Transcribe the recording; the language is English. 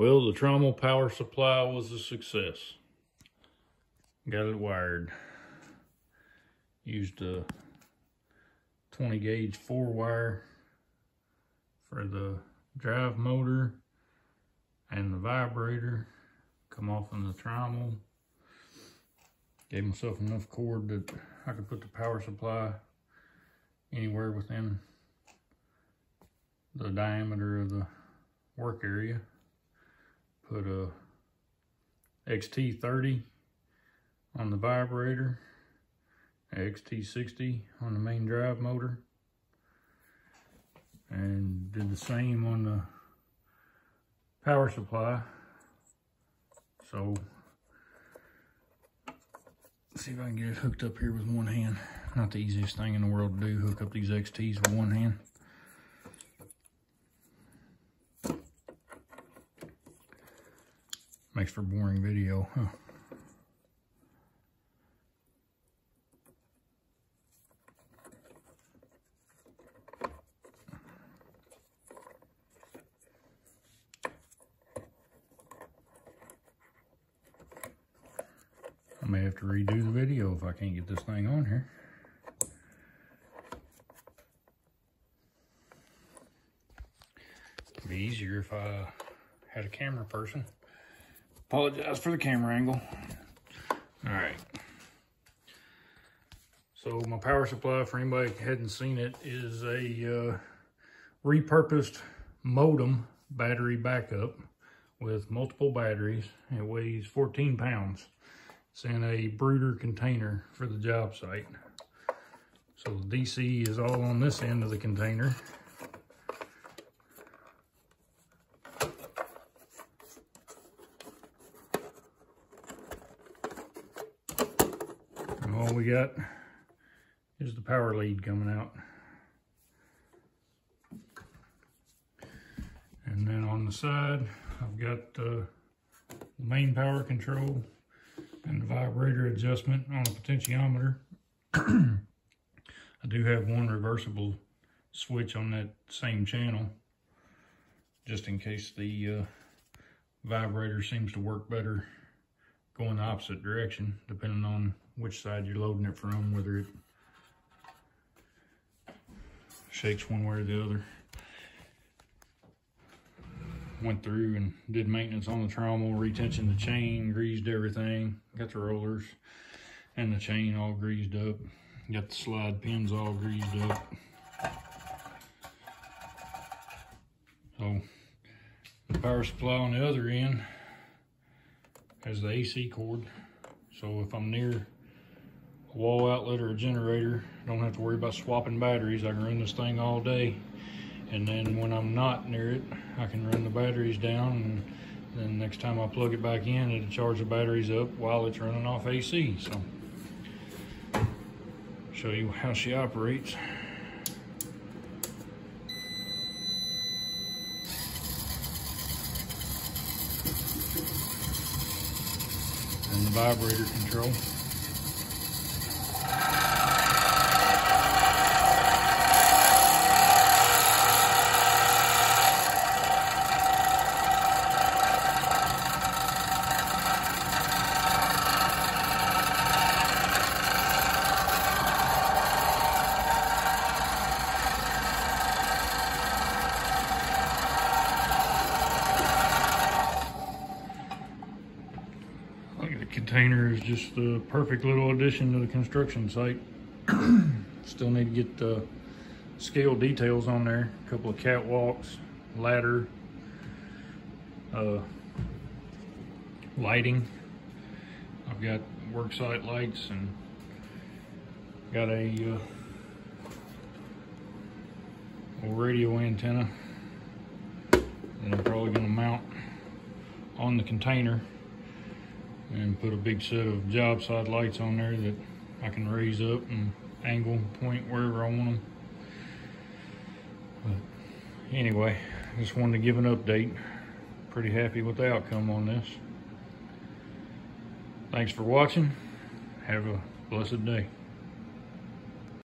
Well, the trommel power supply was a success. Got it wired. Used a 20 gauge 4-wire for the drive motor and the vibrator. Come off in the trommel. Gave myself enough cord that I could put the power supply anywhere within the diameter of the work area. Put a XT30 on the vibrator, a XT60 on the main drive motor, and did the same on the power supply. So, let's see if I can get it hooked up here with one hand. Not the easiest thing in the world to do, hook up these XTs with one hand. Makes for boring video, huh? I may have to redo the video if I can't get this thing on here. It'd be easier if I had a camera person. Apologize for the camera angle. All right. So my power supply, for anybody who hadn't seen it, is a repurposed modem battery backup with multiple batteries. It weighs 14 pounds. It's in a brooder container for the job site. So the DC is all on this end of the container. And all we got is the power lead coming out. And then on the side, I've got the main power control and the vibrator adjustment on a potentiometer. I do have one reversible switch on that same channel, just in case the vibrator seems to work better going the opposite direction, depending on which side you're loading it from, whether it shakes one way or the other. Went through and did maintenance on the trommel, retensioned the chain, greased everything, got the rollers and the chain all greased up, got the slide pins all greased up. So the power supply on the other end has the AC cord, so if I'm near a wall outlet or a generator, I don't have to worry about swapping batteries. I can run this thing all day. And then when I'm not near it, I can run the batteries down, and then next time I plug it back in, it'll charge the batteries up while it's running off AC. So, show you how she operates. And the vibrator control. The container is just the perfect little addition to the construction site. Still need to get the scale details on there. A couple of catwalks, ladder, lighting. I've got worksite lights and got a radio antenna that I'm probably going to mount on the container, and put a big set of job site lights on there that I can raise up and angle, point wherever I want them. But anyway, just wanted to give an update. Pretty happy with the outcome on this. Thanks for watching. Have a blessed day.